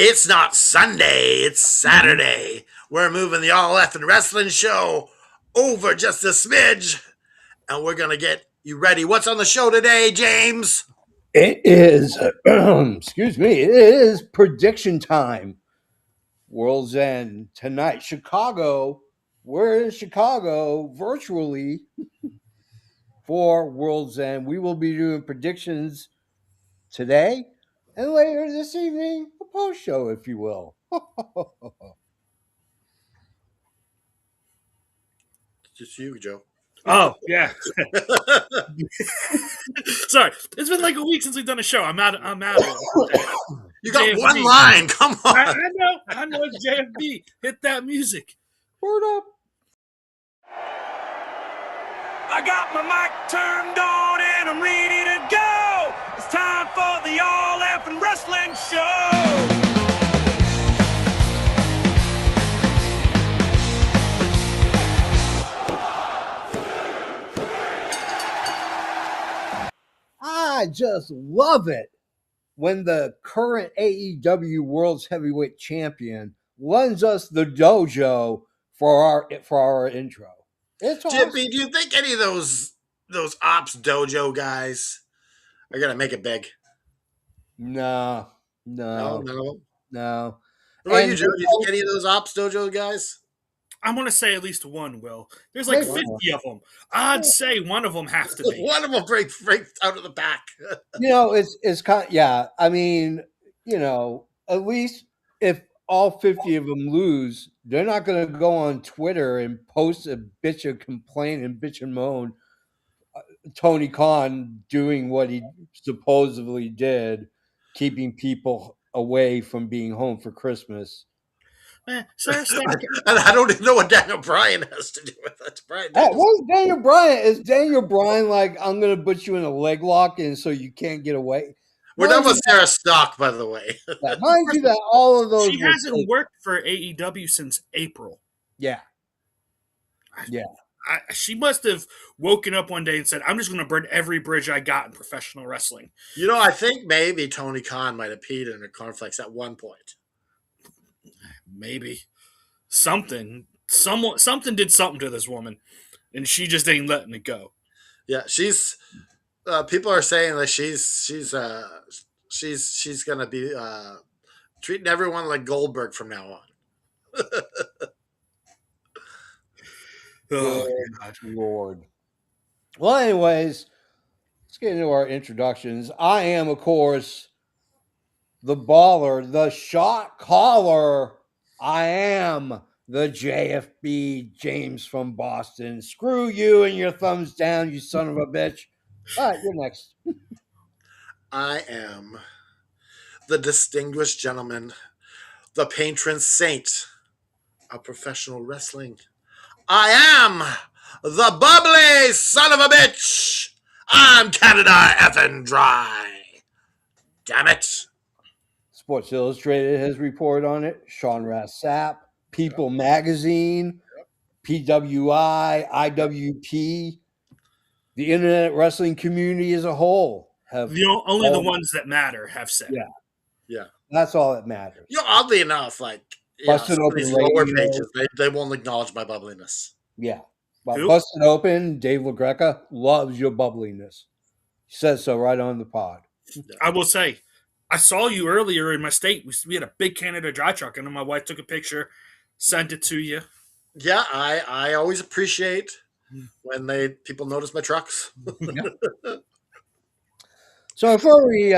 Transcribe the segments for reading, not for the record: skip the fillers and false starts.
It's not Sunday, it's Saturday. We're moving the All Effing Wrestling Show over just a smidge, and we're going to get you ready. What's on the show today, James? It is, excuse me, it is prediction time. World's End tonight. Chicago, we're in Chicago virtually for World's End. We will be doing predictions today and later this evening, a post show, if you will. Just you, Joe. Oh, yeah. Sorry. It's been like a week since we've done a show. I'm out of it. You got JFB. one line. Come on. I know it's JFB. Hit that music. Word up. I got my mic turned on and I'm ready to go. It's time for the All Effing Wrestling Show. I just love it when the current AEW World's Heavyweight Champion lends us the dojo for our intro. It's awesome. Jippy, do you think any of those Ops Dojo guys are going to make it big? No. No. What about you, Joe? Do you think any of those Ops Dojo guys? I'm going to say at least one, Will. There's like 50 of them. I'd say one of them have to be. One of them break out of the back. It's kind of, yeah. I mean, at least if all 50 of them lose, they're not going to go on Twitter and post a bitch of complaint and bitch and moan. Tony Khan doing what he supposedly did, keeping people away from being home for Christmas. Man, I don't even know what Daniel Bryan has to do with it. What's Daniel Bryan? Is Daniel Bryan like, I'm going to put you in a leg lock and so you can't get away? We're done with Sarah Stock, by the way. Mind you that all of those... She hasn't worked for AEW since April. Yeah. She must have woken up one day and said, I'm just going to burn every bridge I got in professional wrestling. I think maybe Tony Khan might have peed in her cornflakes at one point. Maybe. Something did something to this woman, and she just ain't letting it go. Yeah, she's... people are saying that she's going to be treating everyone like Goldberg from now on. Oh, God. Lord. Well, anyways, let's get into our introductions. I am, of course, the baller, the shot caller. I am the JFB, James from Boston. Screw you and your thumbs down, you son of a bitch. All right, you're next. I am the distinguished gentleman, the patron saint of professional wrestling. I am the bubbly son of a bitch. I'm Canada effing dry. Damn it. Sports Illustrated has reported on it. Sean Rassap, People Magazine, PWI, IWP, the internet wrestling community as a whole have only the ones that matter have said. Yeah. That's all that matters. Oddly enough, Busted Open these lower Radio. pages, they won't acknowledge my bubbliness. Yeah. But Busted Open, Dave LaGreca loves your bubbliness. He says so right on the pod. I will say, I saw you earlier in my state. We had a big Canada dry truck, and my wife took a picture, sent it to you. Yeah, I always appreciate when people notice my trucks. So before we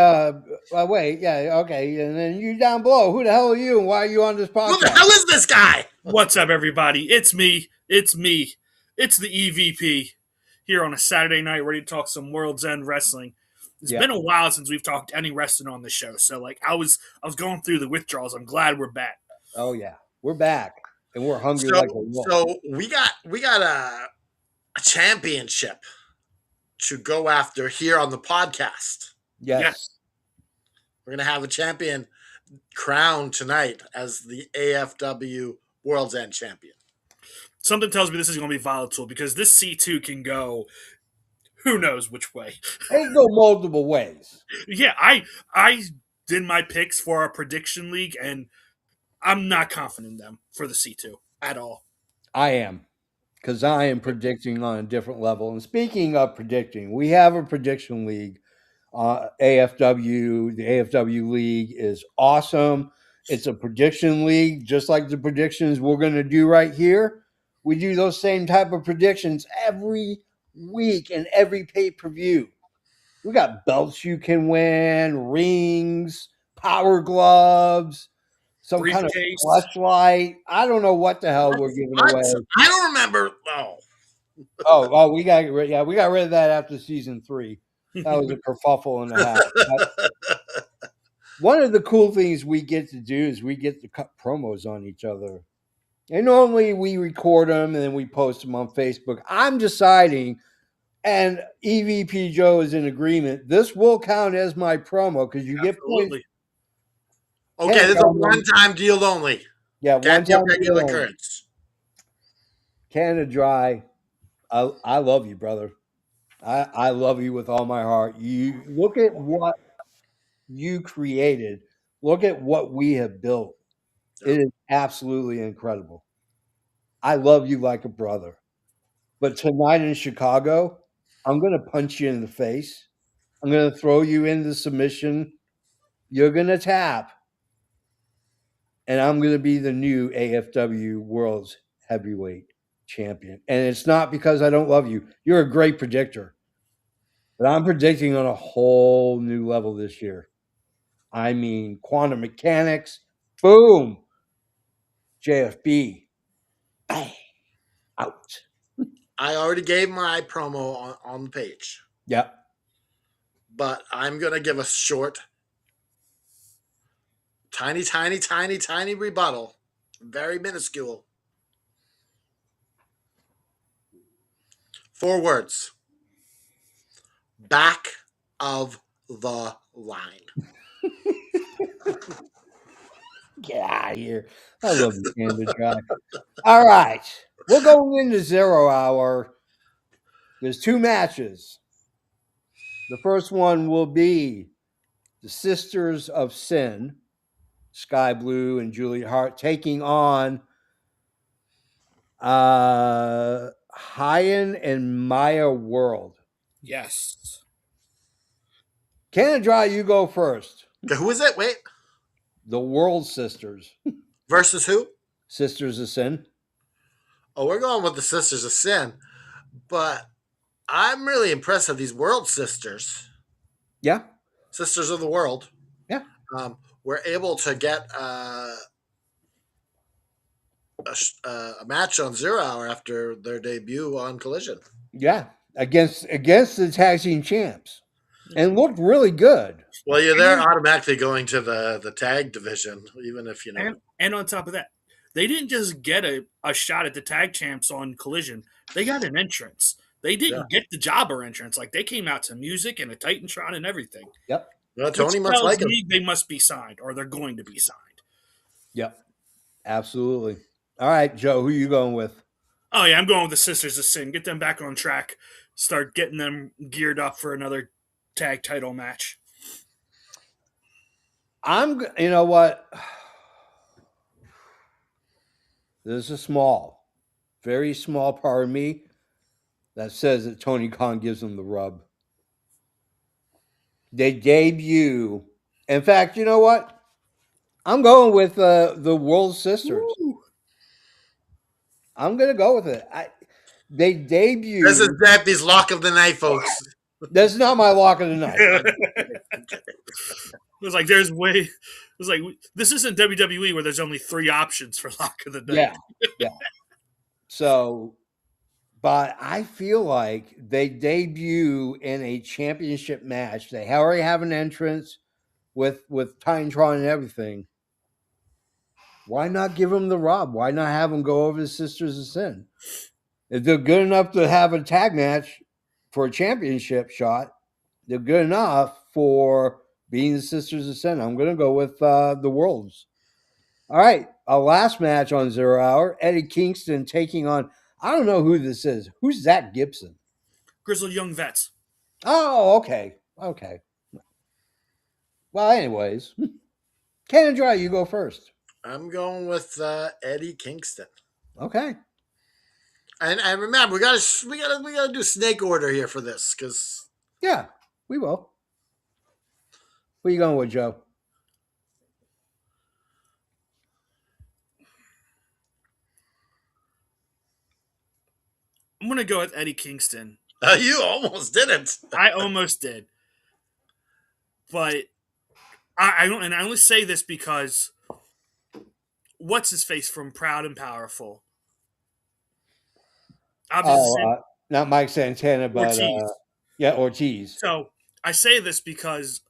wait, yeah, okay, and then you down below, who the hell are you and why are you on this podcast? Who the hell is this guy? What's up, everybody? It's me. It's the EVP here on a Saturday night, ready to talk some World's End wrestling. It's been a while since we've talked any wrestling on the show, so I was going through the withdrawals. I'm glad we're back. Oh yeah, we're back and we're hungry like a wolf. So we got a championship to go after here on the podcast. Yes. We're gonna have a champion crowned tonight as the AFW World's End champion. Something tells me this is going to be volatile because this C2 can go who knows which way. They go multiple ways. Yeah, I did my picks for our prediction league, and I'm not confident in them for the C2 at all. I am, because I am predicting on a different level. And speaking of predicting, we have a prediction league. AFW, the AFW league is awesome. It's a prediction league, just like the predictions we're going to do right here. We do those same type of predictions every week and every pay-per-view. We got belts you can win, rings, power gloves, some kind of Briefcase. fleshlight. I don't know what the hell we're giving away. I don't remember. Oh, we got rid of that after season 3. That was a kerfuffle and a half. But one of the cool things we get to do is we get to cut promos on each other. And normally we record them and then we post them on Facebook. I'm deciding, and EVP Joe is in agreement, this will count as my promo because you get points. Okay, this is a one-time deal only. Yeah, one-time regular deal. occurrence. Canada Dry, I love you, brother. I love you with all my heart. You look at what you created. Look at what we have built. It is absolutely incredible. I love you like a brother. But tonight in Chicago, I'm going to punch you in the face. I'm going to throw you into submission. You're going to tap. And I'm going to be the new AFW World's Heavyweight Champion. And it's not because I don't love you. You're a great predictor. But I'm predicting on a whole new level this year. I mean, quantum mechanics, boom, JFB, bang, out. I already gave my promo on the page. Yep. But I'm going to give a short, tiny rebuttal. Very minuscule. 4 words. Back of the line. Get out of here. I love you, Canada Dry. All right. We're going into 0 hour. There's 2 matches. The first one will be the Sisters of Sin, Sky Blue and Juliet Hart, taking on Hyan and Maya World. Yes. Canada Dry, you go first. Okay, who is it? Wait. The World Sisters. Versus who? Sisters of Sin. Oh, we're going with the Sisters of Sin. But I'm really impressed with these World Sisters. Yeah. Sisters of the World. Yeah. We're able to get a match on 0 hour after their debut on Collision. Yeah. Against the tag team champs. And looked really good. Well, they're automatically going to the tag division, even if you know. And on top of that, they didn't just get a shot at the tag champs on Collision. They got an entrance. They didn't get the jobber entrance. Like, they came out to music and a Titantron and everything. Yep. Well, Tony must like them. They must be signed, or they're going to be signed. Yep. Absolutely. All right, Joe, who are you going with? Oh, yeah, I'm going with the Sisters of Sin. Get them back on track. Start getting them geared up for another tag title match. You know what? There's a very small part of me that says that Tony Khan gives them the rub. They debut. In fact, you know what? I'm going with the World Sisters. Ooh. I'm going to go with it. They debut. This is Dappy's lock of the night, folks. That's not my lock of the night. It was like this isn't WWE where there's only 3 options for lock of the night. Yeah. So, but I feel like they debut in a championship match. They already have an entrance with Titantron and everything. Why not give them the rub? Why not have them go over to Sisters of Sin? If they're good enough to have a tag match for a championship shot, they're good enough for being the Sisters of Sin. I'm going to go with the Worlds. All right, our last match on 0 hour, Eddie Kingston taking on, I don't know who this is. Who's Zach Gibson? Grizzled Young Vets. Oh, okay. Well, anyways, Cannon Dry, you go first. I'm going with Eddie Kingston. Okay. And remember, we gotta do snake order here for this because Yeah, we will. Who you going with, Joe? I'm gonna go with Eddie Kingston. you almost didn't. I almost did, but I only say this because what's his face from Proud and Powerful? Obviously, Not Mike Santana, but Ortiz. yeah, Ortiz. So I say this because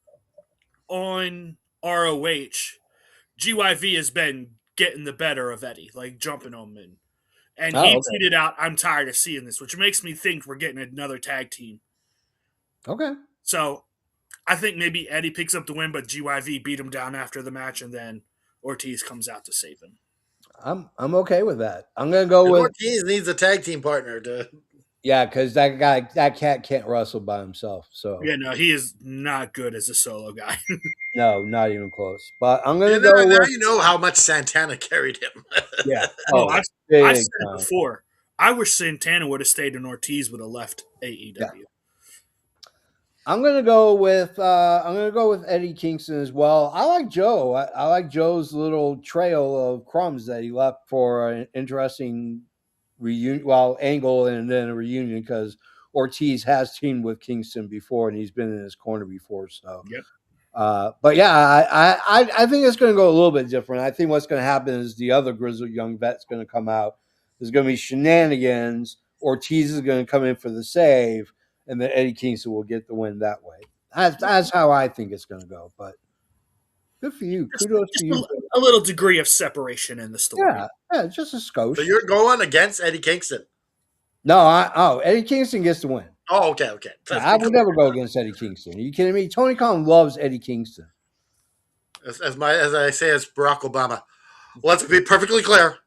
on ROH, GYV has been getting the better of Eddie, like jumping on him. And he tweeted out, "I'm tired of seeing this," which makes me think we're getting another tag team. Okay. So I think maybe Eddie picks up the win, but GYV beat him down after the match, and then Ortiz comes out to save him. I'm okay with that. I'm gonna go with Ortiz needs a tag team partner to. Yeah, because that cat can't wrestle by himself. So Yeah, no, he is not good as a solo guy. no, not even close. But I'm gonna Yeah, go now with you know how much Santana carried him. yeah. I've big said it time. before. I wish Santana would have stayed and Ortiz would have left AEW. Yeah. I'm gonna go with Eddie Kingston as well. I like Joe. I like Joe's little trail of crumbs that he left for an interesting reunion, angle and then a reunion because Ortiz has teamed with Kingston before and he's been in his corner before. So, Yep. But yeah, I think it's going to go a little bit different. I think what's going to happen is the other grizzled young vet's going to come out. There's going to be shenanigans. Ortiz is going to come in for the save, and then Eddie Kingston will get the win that way. That's how I think it's going to go. But good for you. Kudos to you. A little degree of separation in the story. Yeah, just a skosh. So you're going against Eddie Kingston. No, Eddie Kingston gets the win. Oh, okay. I would never go against Eddie Kingston. Are you kidding me? Tony Khan loves Eddie Kingston. As I say, as Barack Obama. Let's be perfectly clear.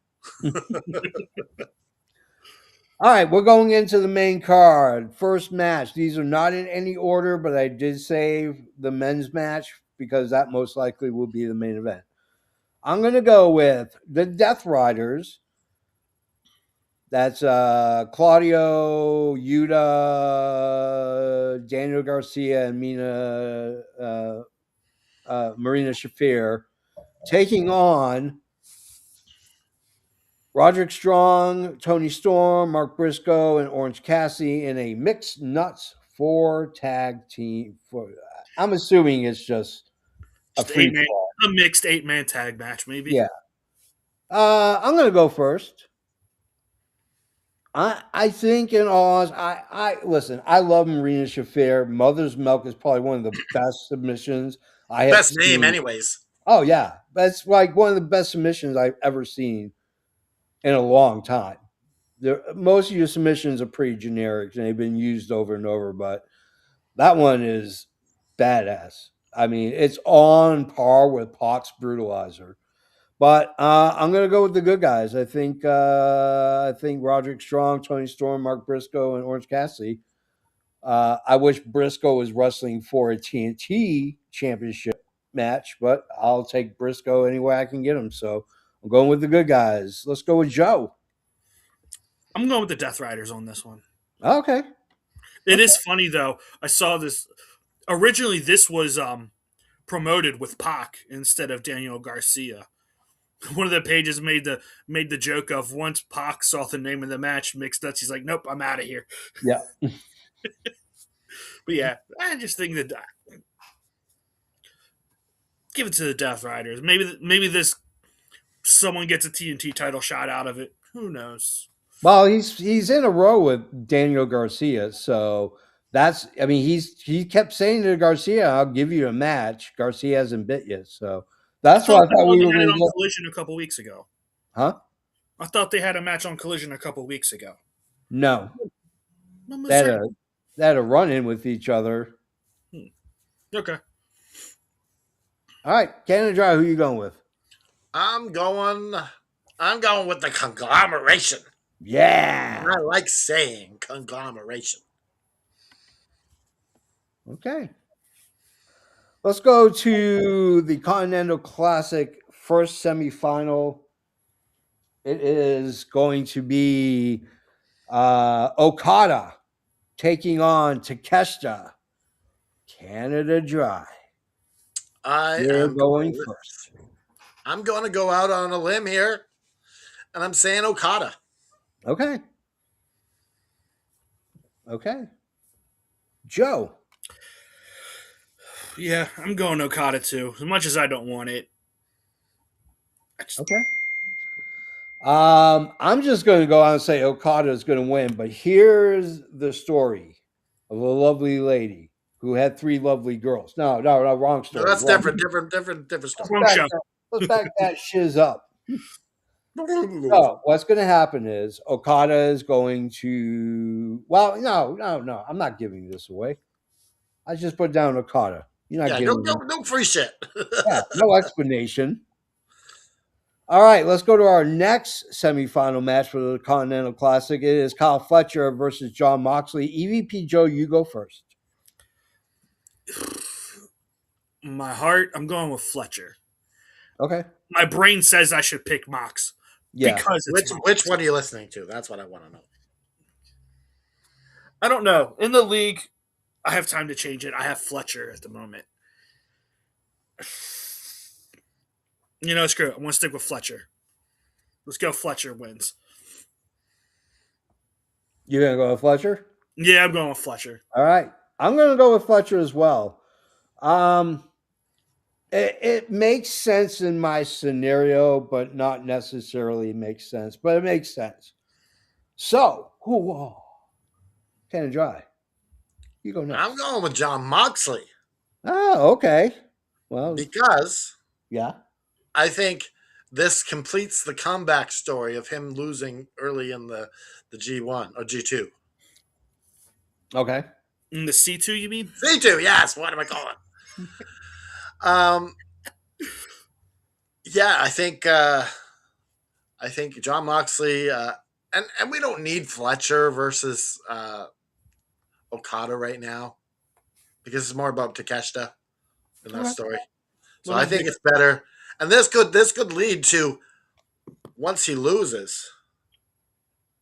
All right, we're going into the main card. First match. These are not in any order, but I did save the men's match because that most likely will be the main event. I'm going to go with the Death Riders. That's Claudio, Yuta, Daniel Garcia, and Marina Shafir taking on Roderick Strong, Tony Storm, Mark Briscoe, and Orange Cassidy in a mixed nuts 4-tag team. I'm assuming it's just a mixed 8-man tag match, maybe. Yeah. I'm going to go first. I think in all honesty, I listen, I love Marina Shafir. Mother's Milk is probably one of the best submissions I have Best seen. name, anyways. Oh, yeah. That's like one of the best submissions I've ever seen in a long time. Most of your submissions are pretty generic and they've been used over and over, but that one is badass. I mean, it's on par with Pac's Brutalizer. But I'm going to go with the good guys. I think Roderick Strong, Tony Storm, Mark Briscoe, and Orange Cassidy. I wish Briscoe was wrestling for a TNT championship match, but I'll take Briscoe any way I can get him. So I'm going with the good guys. Let's go with Joe. I'm going with the Death Riders on this one. Okay. It is funny, though. I saw this. Originally, this was promoted with Pac instead of Daniel Garcia. One of the pages made the joke of once Pac saw the name of the match, Mixed Nuts, he's like, nope, I'm out of here. Yeah. But yeah, I just think that give it to the Death Riders. Maybe this someone gets a TNT title shot out of it. Who knows? Well, he's in a row with Daniel Garcia, so that's. I mean, he kept saying to Garcia, "I'll give you a match." Garcia hasn't bit yet, so that's what I thought we were going to get. Collision a couple weeks ago, huh? I thought they had a match on Collision a couple weeks ago. No, they had a run in with each other. Okay. All right, Canada Dry. Who you going with? I'm going with the conglomeration. Yeah. I like saying conglomeration. Okay. Let's go to the Continental Classic first semifinal. It is going to be Okada taking on Takeshita. Canada Dry. You're going first. I'm going to go out on a limb here, and I'm saying Okada. Okay. Joe. Yeah, I'm going Okada too. As much as I don't want it. Okay. I'm just going to go out and say Okada is going to win, but here's the story of a lovely lady who had 3 lovely girls. No, wrong story. No, that's wrong. different story. Let's back that shiz up. So what's going to happen is Okada is going to. Well, no. I'm not giving this away. I just put down Okada. You're not giving. No free shit. Yeah, no explanation. All right, let's go to our next semifinal match for the Continental Classic. It is Kyle Fletcher versus John Moxley. EVP Joe, you go first. My heart, I'm going with Fletcher. Okay. My brain says I should pick Mox. Yeah. Because which one are you listening to? That's what I want to know. I don't know. In the league, I have time to change it. I have Fletcher at the moment. You know, screw it. I want to stick with Fletcher. Let's go. Fletcher wins. You're going to go with Fletcher? Yeah, I'm going with Fletcher. All right. I'm going to go with Fletcher as well. It makes sense in my scenario, but not necessarily makes sense. But it makes sense. So, Canada Dry. You go next. I'm going with John Moxley. Oh, okay. Well, because yeah, I think this completes the comeback story of him losing early in the G1 or G2. Okay. In the C2, you mean? C2, yes. What am I calling? Yeah, I think John Moxley and we don't need Fletcher versus Okada right now because it's more about Takeshita in that story. So I think it's better, and this could lead to once he loses.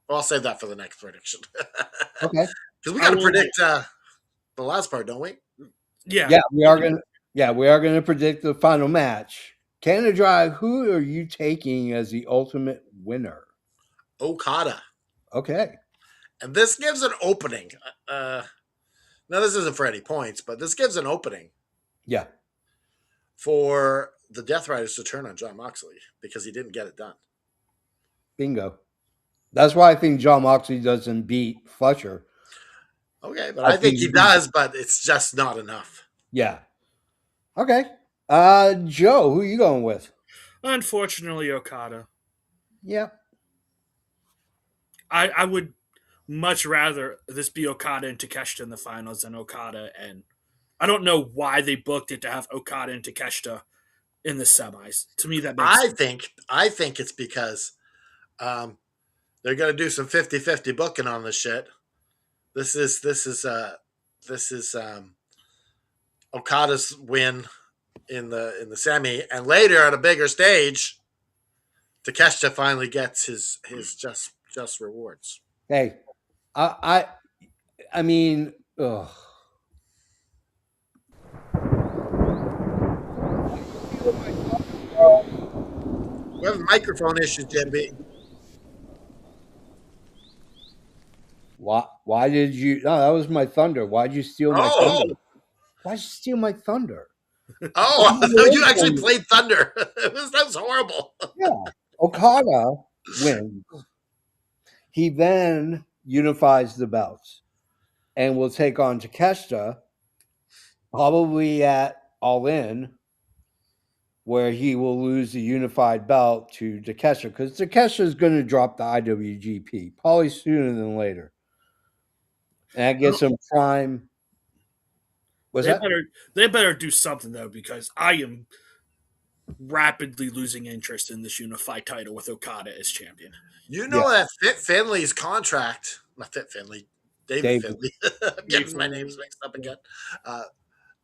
Well, I'll save that for the next prediction. Okay, because we got to predict the last part, don't we? Yeah, we are gonna. Yeah, we are gonna predict the final match. Canada Dry, who are you taking as the ultimate winner? Okada. Okay. And this gives an opening. Now, this isn't for any points, but this gives an opening. Yeah. For the Death Riders to turn on John Moxley because he didn't get it done. Bingo. That's why I think John Moxley doesn't beat Fletcher. Okay, but I think he does, but it's just not enough. Yeah. Okay. Joe, who are you going with? Unfortunately, Okada. Yeah. I would much rather this be Okada and Takeshita in the finals than Okada, and I don't know why they booked it to have Okada and Takeshita in the semis. To me, that makes sense. I think it's because they're going to do some 50-50 booking on this shit. This is Okada's win in the semi, and later at a bigger stage, Takeshita finally gets his just rewards. Hey, I mean, ugh. We have microphone issues, JB. Why did you? No, that was my thunder. Why'd you steal my thunder? Why'd you steal my thunder? Oh, you actually played Thunder. That was horrible. Yeah. Okada wins. He then unifies the belts and will take on Takeshita, probably at All In, where he will lose the unified belt to Takeshita, because Takeshita is going to drop the IWGP probably sooner than later. And that gets him prime. They better do something, though, because I am rapidly losing interest in this unified title with Okada as champion. You know that Fit Finley's contract, not Fit Finley, David Finley. I'm getting my names mixed up again.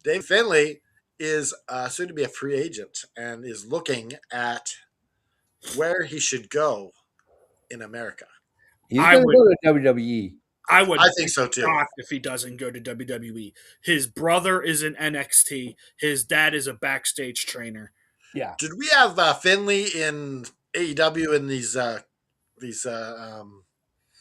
Dave Finley is soon to be a free agent and is looking at where he should go in America. He's I going to would go to WWE. I would I be think so too. shocked if he doesn't go to WWE. His brother is in NXT. His dad is a backstage trainer. Yeah. Did we have Finley in AEW in these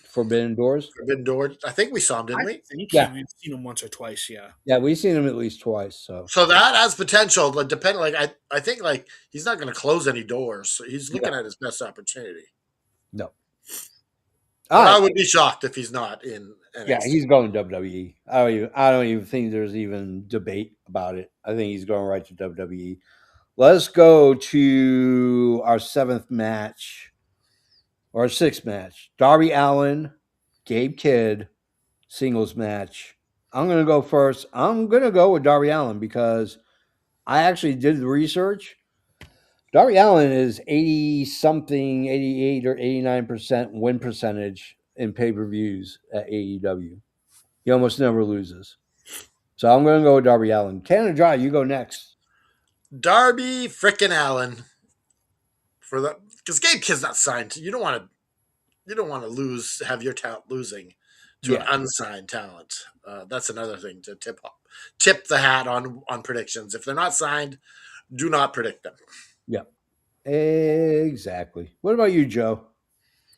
Forbidden Doors? Forbidden Doors? I think we saw him, didn't I we? think Yeah. we've seen him once or twice. Yeah. Yeah, we've seen him at least twice. So that has potential, but depending, like I think like he's not going to close any doors. So he's looking at his best opportunity. no. But I would be shocked if he's not in NXT. Yeah, he's going WWE. I don't even think there's even debate about it. I think he's going right to WWE. Let's go to our 7th match or 6th match. Darby Allin, Gabe Kidd, singles match. I'm going to go first. I'm going to go with Darby Allin because I actually did the research. Darby Allin is 80 something, 88 or 89% win percentage in pay-per-views at AEW. He almost never loses. So I'm going to go with Darby Allin. Canada Dry, you go next. Darby frickin' Allen for the because Gabe Kidd's not signed. You don't want to have your talent losing to an unsigned talent. That's another thing to tip the hat on predictions. If they're not signed, do not predict them. Yeah, exactly. What about you, Joe?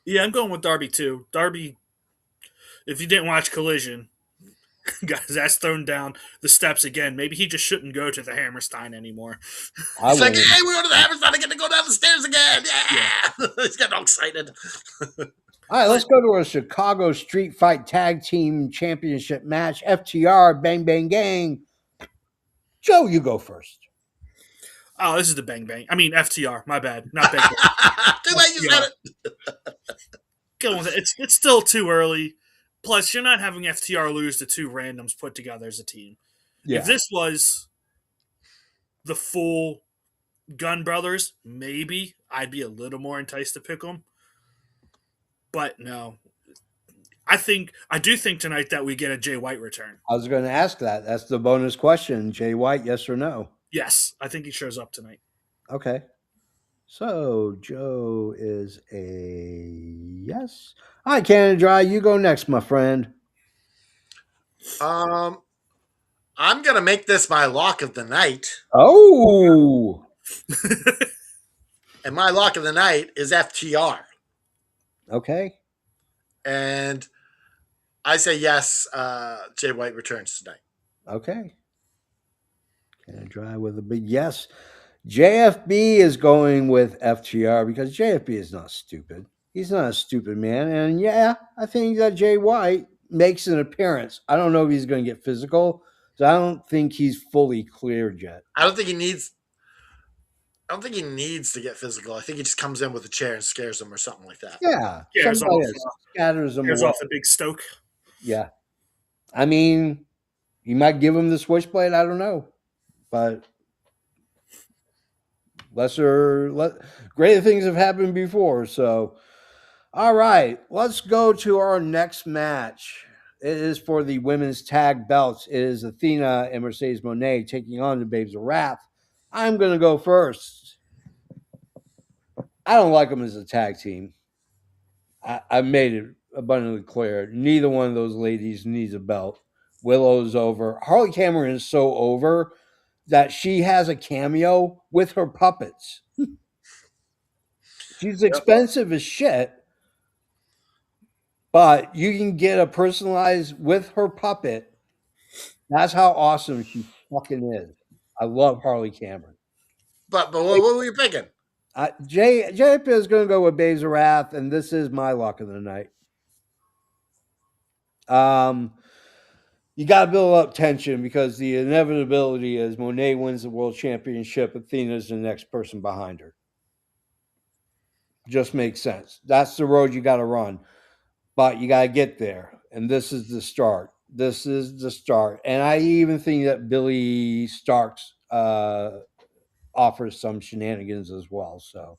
Yeah, I'm going with Darby too. Darby, if you didn't watch Collision, got his ass thrown down the steps again. Maybe he just shouldn't go to the Hammerstein anymore. He's like, hey, we're going to the Hammerstein. I get to go down the stairs again. Yeah. He's getting all excited. All right, let's go to a Chicago Street Fight Tag Team Championship match. FTR, Bang Bang Gang. Joe, you go first. Oh, this is the Bang Bang. I mean, FTR. My bad. Not Bang Bang. Too late, you said it. Go with it. It's still too early. Plus, you're not having FTR lose to two randoms put together as a team. Yeah. If this was the full Gun Brothers, maybe I'd be a little more enticed to pick them. But no. I do think tonight that we get a Jay White return. I was going to ask that. That's the bonus question. Jay White, yes or no? Yes, I think he shows up tonight. Okay. So Joe is a yes. All right, Canada Dry, you go next, my friend. I'm gonna make this my lock of the night. Oh. And my lock of the night is FTR. Okay. And I say yes, Jay White returns tonight. Okay. Canada Dry with a big yes. JFB is going with FTR because JFB is not stupid. He's not a stupid man. And yeah, I think that Jay White makes an appearance. I don't know if he's going to get physical. So I don't think he's fully cleared yet. I don't think he needs to get physical. I think he just comes in with a chair and scares him or something like that. Yeah. Scatters him off the big Stoke. Yeah. I mean, you might give him the switchblade. I don't know. But greater things have happened before. So, all right, let's go to our next match. It is for the women's tag belts. It is Athena and Mercedes Moné taking on the Babes of Wrath. I'm going to go first. I don't like them as a tag team. I made it abundantly clear. Neither one of those ladies needs a belt. Willow's over. Harley Cameron is so over that she has a cameo with her puppets. She's expensive as shit, but you can get a personalized with her puppet. That's how awesome she fucking is. I love Harley Cameron. But what were you picking? JP is going to go with Babes of Wrath, and this is my lock of the night. You got to build up tension because the inevitability is Monet wins the world championship. Athena's the next person behind her. Just makes sense. That's the road you got to run, but you got to get there. And this is the start. This is the start. And I even think that Billy Starks offers some shenanigans as well. So,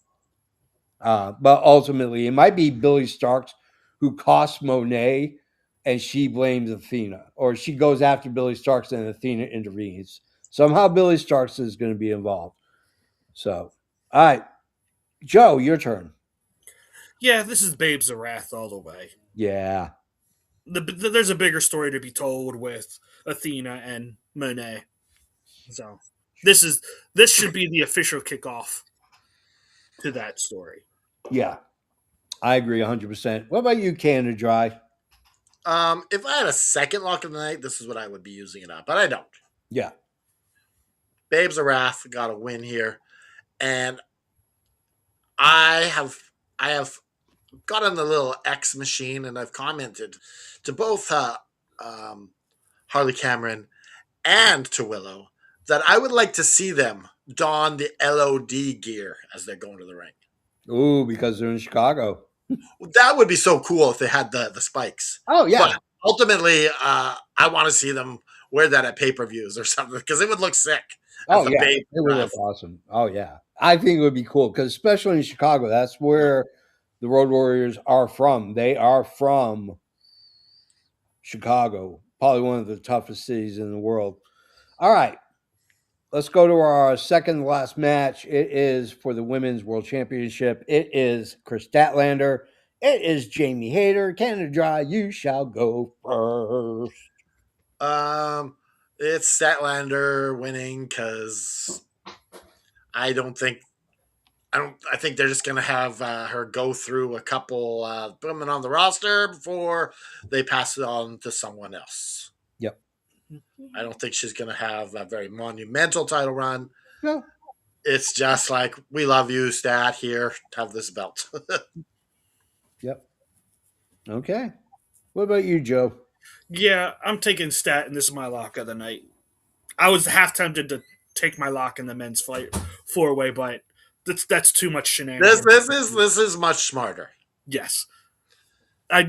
but ultimately, it might be Billy Starks who costs Monet. And she blames Athena, or she goes after Billy Starks and Athena intervenes. Somehow Billy Starks is going to be involved. So, all right, Joe, your turn. Yeah, this is Babes of Wrath all the way. Yeah. There's a bigger story to be told with Athena and Monet. So this should be the official kickoff to that story. Yeah. I agree 100%. What about you, Canada Dry? If I had a second lock of the night, this is what I would be using it on, but I don't. Yeah. Babes of Wrath got a win here, and I have got on the little X machine, and I've commented to both Harley Cameron and to Willow that I would like to see them don the LOD gear as they're going to the ring. Ooh, because they're in Chicago. That would be so cool if they had the spikes. Oh, yeah. But ultimately, I want to see them wear that at pay-per-views or something because it would look sick. Oh, yeah. It would look awesome. Oh, yeah. I think it would be cool because especially in Chicago, that's where the Road Warriors are from. They are from Chicago, probably one of the toughest cities in the world. All right. Let's go to our second to last match. It is for the Women's World Championship. It is Chris Statlander. It is Jamie Hayter. Canada Dry, you shall go first. It's Statlander winning because I think they're just gonna have her go through a couple women on the roster before they pass it on to someone else. Yep. I don't think she's gonna have a very monumental title run. No. It's just like, we love you, Stat. Here, have this belt. Yep. Okay. What about you, Joe? Yeah, I'm taking Stat, and this is my lock of the night. I was half tempted to take my lock in the men's fight 4-way, but that's too much shenanigans. This is much smarter. Yes. I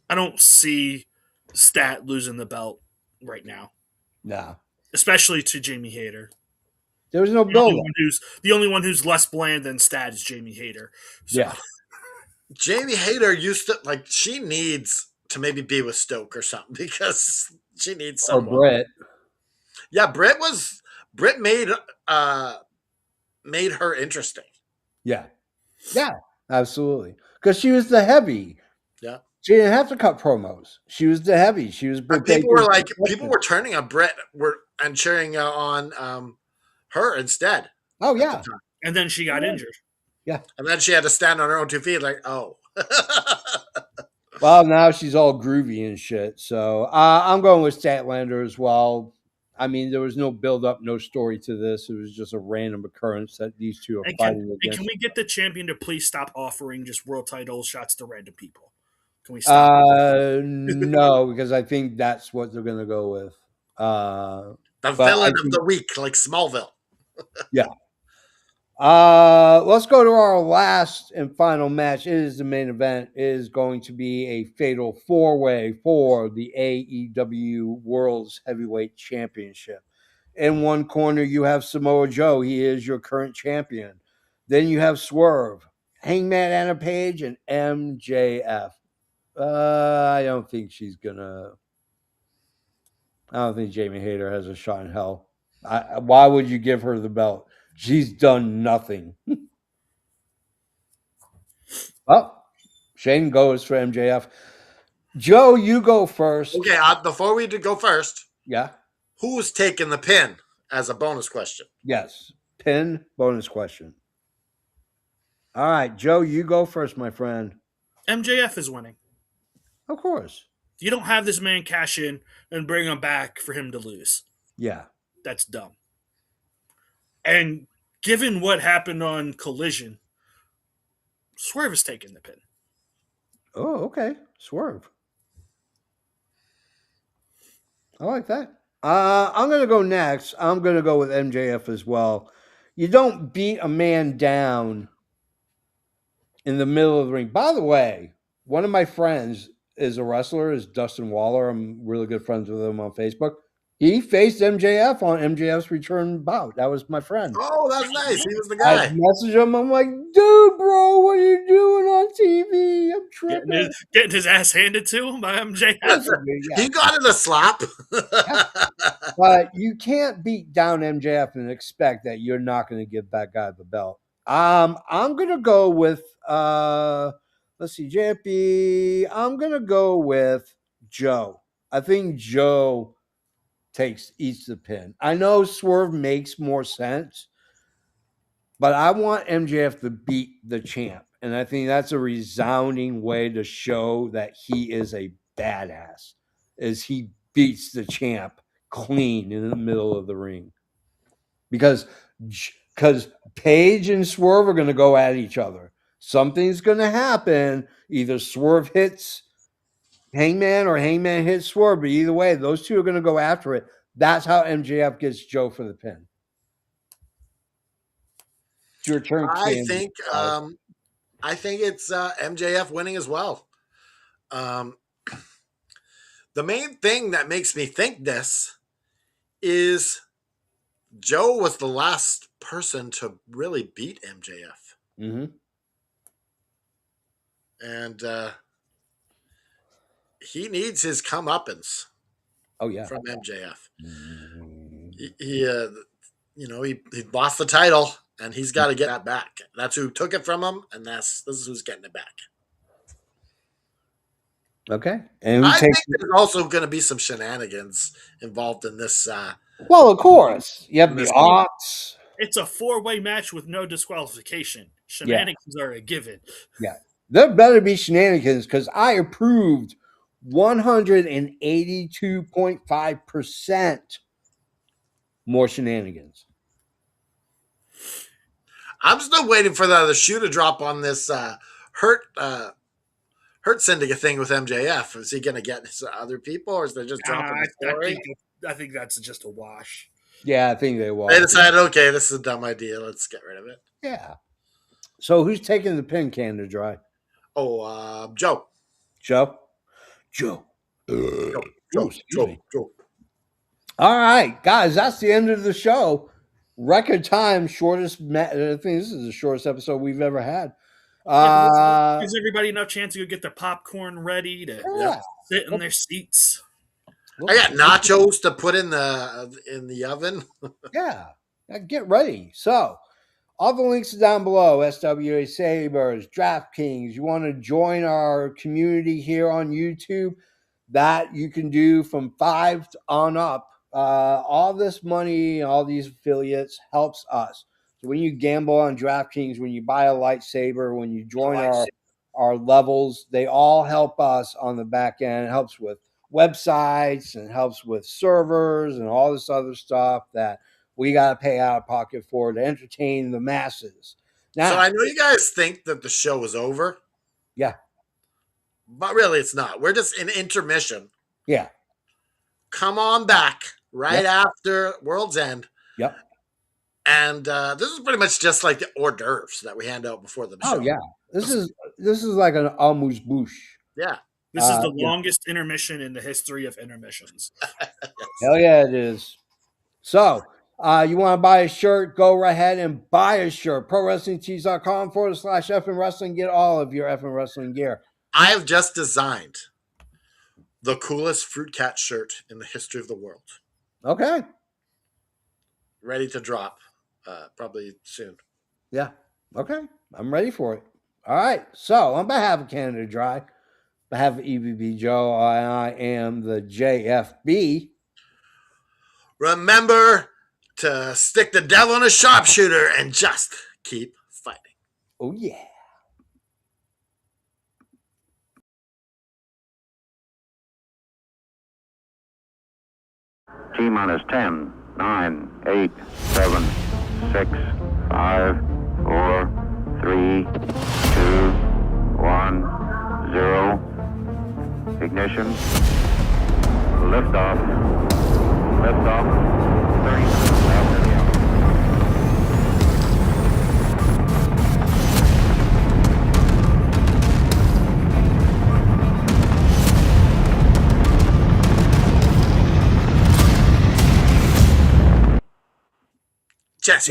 don't see Stat losing the belt right now. Nah. Especially to Jamie Hayter. There was no build. The only one who's less bland than Stat is Jamie Hayter. So. Yeah. Jamie Hayter used to, like, she needs to maybe be with Stoke or something because she needs someone. Or Britt. Yeah, Britt made her interesting. Yeah. Yeah, absolutely. Because she was the heavy. Yeah. She didn't have to cut promos. She was the heavy. She was Britt. People were turning on Britt and cheering on her instead. Oh, yeah. And then she got injured. Yeah. And then she had to stand on her own 2 feet, like, oh. Well, now she's all groovy and shit. So I'm going with Statlander as well. I mean, there was no build up, no story to this. It was just a random occurrence that these two are fighting against. And can we get the champion to please stop offering just world title shots to random people? Can we stop? No, because I think that's what they're going to go with. The villain of the week, like Smallville. Yeah. Let's go to our last and final match. It is the main event. It is going to be a fatal 4-way for the AEW World's Heavyweight Championship. In one corner, you have Samoa Joe. He is your current champion. Then you have Swerve, Hangman Anna Page, and MJF. I don't think Jamie Hayter has a shot in hell. Why would you give her the belt? She's done nothing. Well, Shane goes for MJF. Joe, you go first. Okay, before we go first. Yeah. Who's taking the pin as a bonus question? Yes. Pin bonus question. All right, Joe, you go first, my friend. MJF is winning. Of course. You don't have this man cash in and bring him back for him to lose. Yeah. That's dumb. And given what happened on Collision, Swerve is taking the pin. Oh, okay. Swerve. I like that. I'm going to go next. I'm going to go with MJF as well. You don't beat a man down in the middle of the ring. By the way, one of my friends is a wrestler, is Dustin Waller. I'm really good friends with him on Facebook. He faced MJF on MJF's return bout. That was my friend. Oh, that's nice. He was the I guy. messaged him. I'm like, dude, bro, what are you doing on TV? I'm tripping. Getting his ass handed to him by MJF. Basically, yeah. He got in a slap. But you can't beat down MJF and expect that you're not going to give that guy the belt. I'm going to go with, let's see, JFB. I'm going to go with Joe. I think Joe eats the pin. I know Swerve makes more sense, but I want MJF to beat the champ. And I think that's a resounding way to show that he is a badass, is he beats the champ clean in the middle of the ring. Because Paige and Swerve are going to go at each other. Something's going to happen. Either Swerve hits Hangman or Hangman hits Swerve, but either way, those two are going to go after it. That's how MJF gets Joe for the pin. It's your turn, I think it's MJF winning as well. The main thing that makes me think this is Joe was the last person to really beat MJF. Mm-hmm. And he needs his comeuppance. Oh, yeah. From MJF. Mm-hmm. He lost the title, and he's got to get that back. That's who took it from him, and this is who's getting it back. Okay. And I think there's also going to be some shenanigans involved in this. Well, of course. You have the odds. It's a 4-way match with no disqualification. Shenanigans are a given. Yeah. There better be shenanigans because I approved 182.5% more shenanigans. I'm still waiting for the shoe to drop on this Hurt Syndicate thing with MJF. Is he going to get his other people, or is they just dropping the story? I think that's just a wash. Yeah, I think they will. They decided, okay, this is a dumb idea. Let's get rid of it. Yeah. So who's taking the pin can to dry? Oh, Joe. Joe. All right, guys, that's the end of the show. Record time, shortest. I think this is the shortest episode we've ever had. Gives everybody enough chance to go get their popcorn ready to sit in their seats. I got nachos to put in the oven. Yeah, get ready. So, all the links are down below. SWA Sabres, DraftKings. You want to join our community here on YouTube? That you can do from 5 on up. All this money, all these affiliates helps us. So when you gamble on DraftKings, when you buy a lightsaber, when you join our levels, they all help us on the back end. It helps with websites and helps with servers and all this other stuff that we got to pay out of pocket for to entertain the masses. Now, so I know you guys think that the show is over. Yeah. But really, it's not. We're just in intermission. Yeah. Come on back after World's End. Yep. And this is pretty much just like the hors d'oeuvres that we hand out before the show. Oh, yeah. This is like an amuse-bouche. Yeah. This is the longest intermission in the history of intermissions. Yes. Hell yeah, it is. So, you want to buy a shirt, go right ahead and buy a shirt. ProWrestlingTees.com/effing wrestling. Get all of your effing wrestling gear. I have just designed the coolest Fruit Cat shirt in the history of the world. Okay. Ready to drop probably soon. Yeah. Okay. I'm ready for it. All right. So, on behalf of Canada Dry, on behalf of EVB Joe, I am the JFB. Remember to stick the devil in a sharpshooter and just keep fighting. Oh, yeah. T-minus 10, 9, 8, 7, 6, 5, 4, 3, 2, 1, 0. Ignition. Liftoff. 30 minutes.